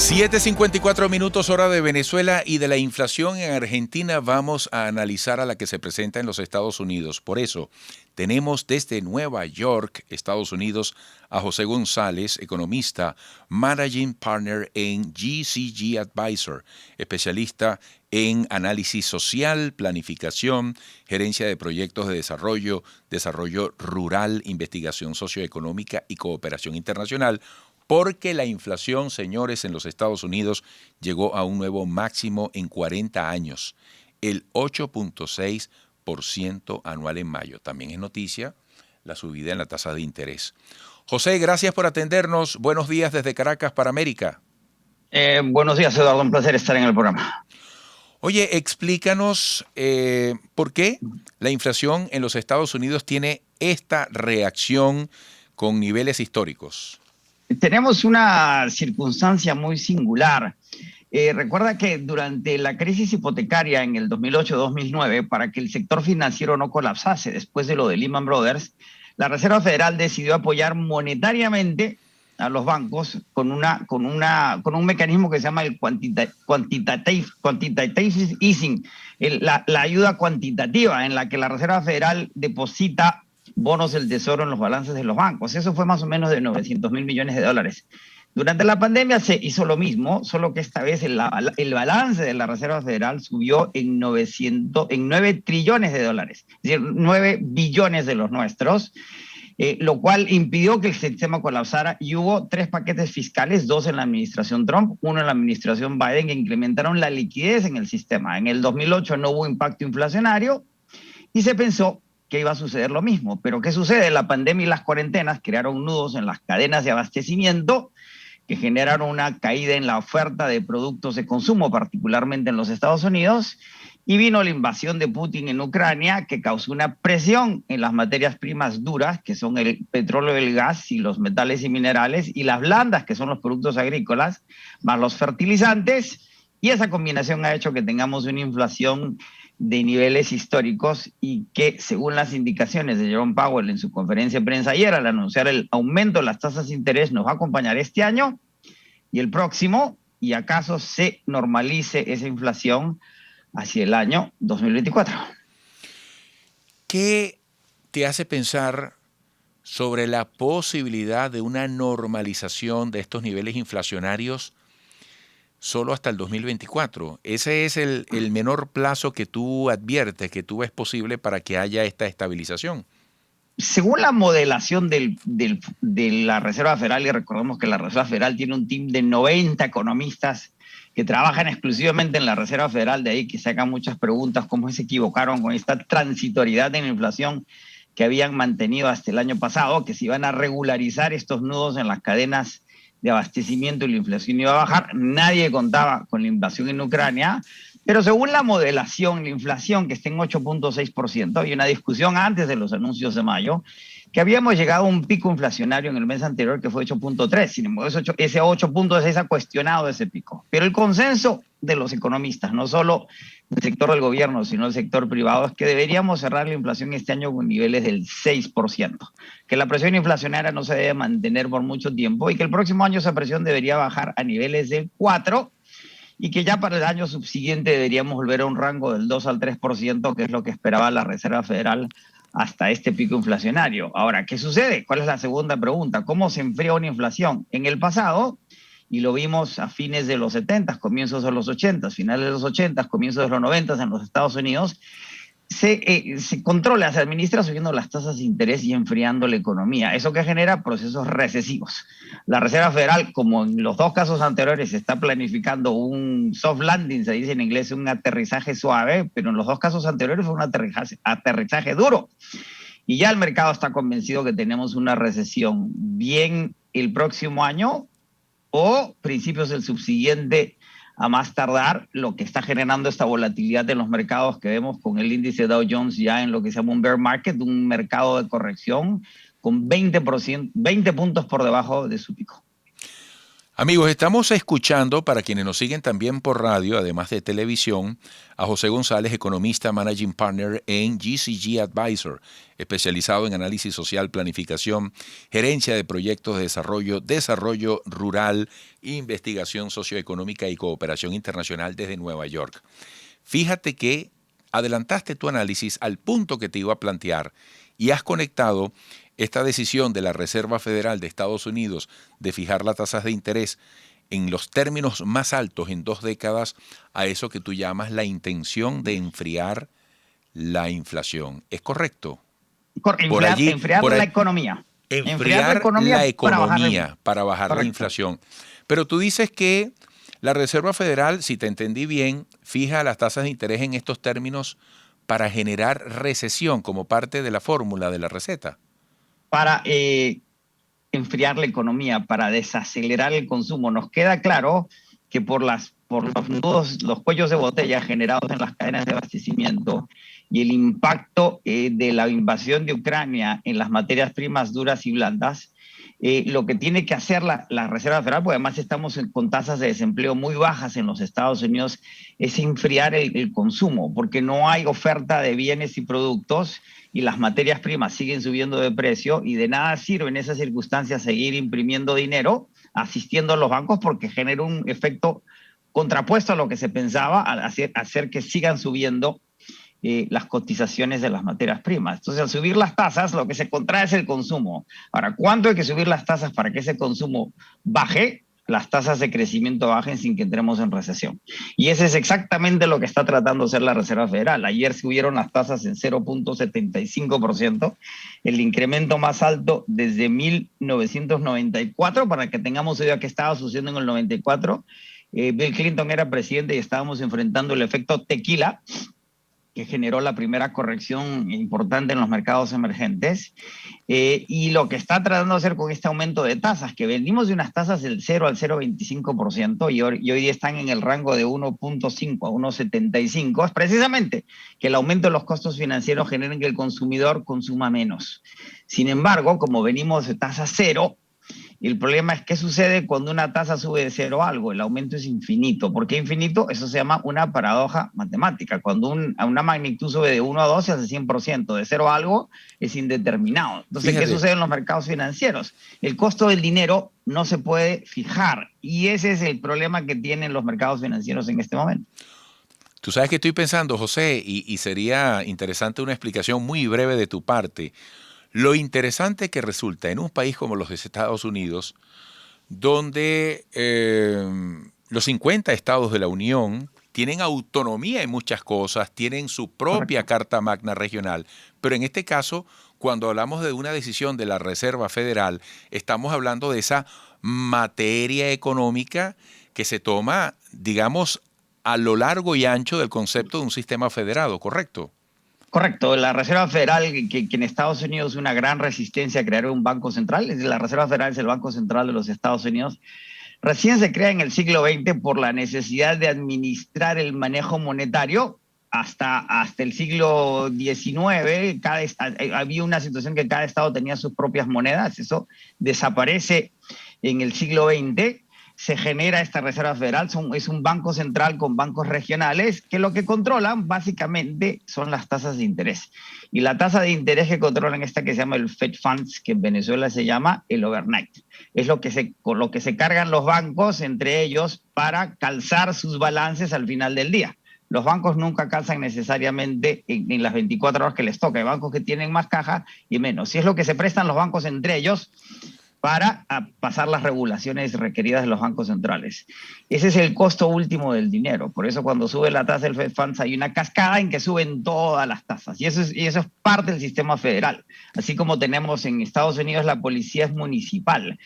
7:54 hora de Venezuela y de la inflación en Argentina vamos a analizar a la que se presenta en los Estados Unidos. Por eso tenemos desde Nueva York, Estados Unidos, a José González, economista, Managing Partner en GCG Advisor, especialista en análisis social, planificación, gerencia de proyectos de desarrollo, desarrollo rural, investigación socioeconómica y cooperación internacional. Porque la inflación, señores, en los Estados Unidos llegó a un nuevo máximo en 40 años, el 8.6% anual en mayo. También es noticia la subida en la tasa de interés. José, gracias por atendernos. Buenos días desde Caracas para América. Buenos días, Eduardo. Un placer estar en el programa. Oye, explícanos por qué la inflación en los Estados Unidos tiene esta reacción con niveles históricos. Tenemos una circunstancia muy singular. Recuerda que durante la crisis hipotecaria en el 2008-2009, para que el sector financiero no colapsase después de lo de Lehman Brothers, la Reserva Federal decidió apoyar monetariamente a los bancos con un mecanismo que se llama el quantitative easing, la ayuda cuantitativa en la que la Reserva Federal deposita bonos del tesoro en los balances de los bancos. Eso fue más o menos de 900.000 millones de dólares. Durante la pandemia se hizo lo mismo, solo que esta vez el balance de la Reserva Federal subió en 9 trillones de dólares, es decir, 9 billones de los nuestros, lo cual impidió que el sistema colapsara y hubo 3 paquetes fiscales, 2 en la administración Trump, 1 en la administración Biden, que incrementaron la liquidez en el sistema. En el 2008 no hubo impacto inflacionario y se pensó que iba a suceder lo mismo. Pero ¿qué sucede? La pandemia y las cuarentenas crearon nudos en las cadenas de abastecimiento que generaron una caída en la oferta de productos de consumo, particularmente en los Estados Unidos, y vino la invasión de Putin en Ucrania, que causó una presión en las materias primas duras, que son el petróleo, el gas y los metales y minerales, y las blandas, que son los productos agrícolas, más los fertilizantes, y esa combinación ha hecho que tengamos una inflación de niveles históricos y que, según las indicaciones de Jerome Powell en su conferencia de prensa ayer, al anunciar el aumento de las tasas de interés, nos va a acompañar este año y el próximo, y acaso se normalice esa inflación hacia el año 2024. ¿Qué te hace pensar sobre la posibilidad de una normalización de estos niveles inflacionarios solo hasta el 2024? Ese es el menor plazo que tú adviertes, que tú ves posible para que haya esta estabilización. Según la modelación de la Reserva Federal, y recordemos que la Reserva Federal tiene un team de 90 economistas que trabajan exclusivamente en la Reserva Federal, de ahí que sacan muchas preguntas, cómo se equivocaron con esta transitoriedad en la inflación que habían mantenido hasta el año pasado, que se iban a regularizar estos nudos en las cadenas de abastecimiento y la inflación iba a bajar. Nadie contaba con la invasión en Ucrania, pero según la modelación, la inflación que está en 8.6%, había una discusión antes de los anuncios de mayo, que habíamos llegado a un pico inflacionario en el mes anterior que fue 8.3. Sin embargo, ese 8.6 ha cuestionado ese pico. Pero el consenso de los economistas, no solo del sector del gobierno, sino del sector privado, es que deberíamos cerrar la inflación este año con niveles del 6%, que la presión inflacionaria no se debe mantener por mucho tiempo y que el próximo año esa presión debería bajar a niveles del 4%, y que ya para el año subsiguiente deberíamos volver a un rango del 2 al 3%, que es lo que esperaba la Reserva Federal hasta este pico inflacionario. Ahora, ¿qué sucede? ¿Cuál es la segunda pregunta? ¿Cómo se enfría una inflación? En el pasado, y lo vimos a fines de los 70, comienzos de los 80, finales de los 80, comienzos de los 90 en los Estados Unidos, se controla, se administra subiendo las tasas de interés y enfriando la economía. Eso que genera procesos recesivos. La Reserva Federal, como en los 2 casos anteriores, está planificando un soft landing, se dice en inglés, un aterrizaje suave, pero en los 2 casos anteriores fue un aterrizaje duro. Y ya el mercado está convencido que tenemos una recesión bien el próximo año o principios del subsiguiente a más tardar, lo que está generando esta volatilidad en los mercados que vemos con el índice Dow Jones ya en lo que se llama un bear market, un mercado de corrección con 20 puntos por debajo de su pico. Amigos, estamos escuchando, para quienes nos siguen también por radio, además de televisión, a José González, economista, managing partner en GCG Advisor, especializado en análisis social, planificación, gerencia de proyectos de desarrollo, desarrollo rural, investigación socioeconómica y cooperación internacional desde Nueva York. Fíjate que adelantaste tu análisis al punto que te iba a plantear y has conectado esta decisión de la Reserva Federal de Estados Unidos de fijar las tasas de interés en los términos más altos en 2 décadas a eso que tú llamas la intención de enfriar la inflación. ¿Es correcto? Por allí, Enfriar por la ahí, economía. Enfriar la enfriar economía la para bajar la economía para bajar la Correcto. inflación. Pero tú dices que la Reserva Federal, si te entendí bien, fija las tasas de interés en estos términos para generar recesión como parte de la fórmula de la receta. Para enfriar la economía, para desacelerar el consumo. Nos queda claro que por los nudos, los cuellos de botella generados en las cadenas de abastecimiento y el impacto de la invasión de Ucrania en las materias primas duras y blandas, lo que tiene que hacer la Reserva Federal, porque además estamos con tasas de desempleo muy bajas en los Estados Unidos, es enfriar el consumo, porque no hay oferta de bienes y productos y las materias primas siguen subiendo de precio y de nada sirve en esas circunstancias seguir imprimiendo dinero, asistiendo a los bancos, porque genera un efecto contrapuesto a lo que se pensaba, al hacer que sigan subiendo las cotizaciones de las materias primas. Entonces, al subir las tasas, lo que se contrae es el consumo. Ahora, ¿cuánto hay que subir las tasas para que ese consumo baje? Las tasas de crecimiento bajen sin que entremos en recesión. Y ese es exactamente lo que está tratando de hacer la Reserva Federal. Ayer subieron las tasas en 0.75%, el incremento más alto desde 1994, para que tengamos idea qué estaba sucediendo en el 94. Bill Clinton era presidente y estábamos enfrentando el efecto tequila, que generó la primera corrección importante en los mercados emergentes. Y lo que está tratando de hacer con este aumento de tasas, que venimos de unas tasas del 0 al 0,25% y hoy día están en el rango de 1,5 a 1,75, es precisamente que el aumento de los costos financieros generen que el consumidor consuma menos. Sin embargo, como venimos de tasa cero, y el problema es qué sucede cuando una tasa sube de 0 a algo. El aumento es infinito. ¿Por qué infinito? Eso se llama una paradoja matemática. Cuando una magnitud sube de 1 a 2 se hace 100%. De 0 a algo es indeterminado. Entonces, Fíjate. ¿qué sucede en los mercados financieros? El costo del dinero no se puede fijar. Y ese es el problema que tienen los mercados financieros en este momento. Tú sabes que estoy pensando, José, y sería interesante una explicación muy breve de tu parte. Lo interesante que resulta en un país como los de Estados Unidos, donde los 50 estados de la Unión tienen autonomía en muchas cosas, tienen su propia Correcto. Carta Magna regional, pero en este caso, cuando hablamos de una decisión de la Reserva Federal, estamos hablando de esa materia económica que se toma, digamos, a lo largo y ancho del concepto de un sistema federado, ¿correcto? Correcto, la Reserva Federal, que en Estados Unidos es una gran resistencia a crear un banco central, la Reserva Federal es el Banco Central de los Estados Unidos, recién se crea en el siglo XX por la necesidad de administrar el manejo monetario. Hasta el siglo XIX había una situación que cada estado tenía sus propias monedas, eso desaparece en el siglo XX. Se genera esta Reserva Federal, es un banco central con bancos regionales que lo que controlan básicamente son las tasas de interés. Y la tasa de interés que controlan esta que se llama el Fed Funds, que en Venezuela se llama el overnight. Es con lo que se cargan los bancos entre ellos para calzar sus balances al final del día. Los bancos nunca calzan necesariamente en las 24 horas que les toca. Hay bancos que tienen más caja y menos. Si es lo que se prestan los bancos entre ellos para pasar las regulaciones requeridas de los bancos centrales. Ese es el costo último del dinero. Por eso cuando sube la tasa del Fed Funds hay una cascada en que suben todas las tasas. Y eso es parte del sistema federal. Así como tenemos en Estados Unidos la policía es municipal,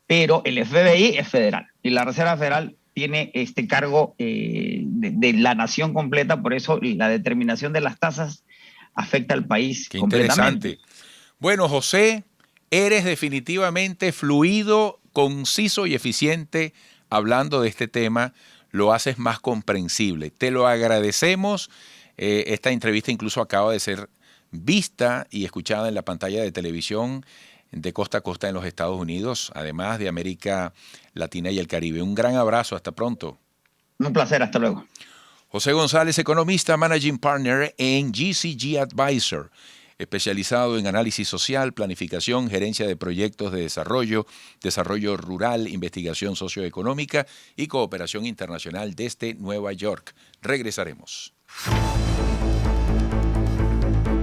pero el FBI es federal. Y la Reserva Federal tiene este cargo de la nación completa. Por eso la determinación de las tasas afecta al país Qué completamente. interesante. Bueno, José, eres definitivamente fluido, conciso y eficiente hablando de este tema. Lo haces más comprensible. Te lo agradecemos. Esta entrevista incluso acaba de ser vista y escuchada en la pantalla de televisión de costa a costa en los Estados Unidos, además de América Latina y el Caribe. Un gran abrazo, hasta pronto. Un placer, hasta luego. José González, economista, Managing Partner en GCG Advisor, especializado en análisis social, planificación, gerencia de proyectos de desarrollo, desarrollo rural, investigación socioeconómica y cooperación internacional desde Nueva York. Regresaremos.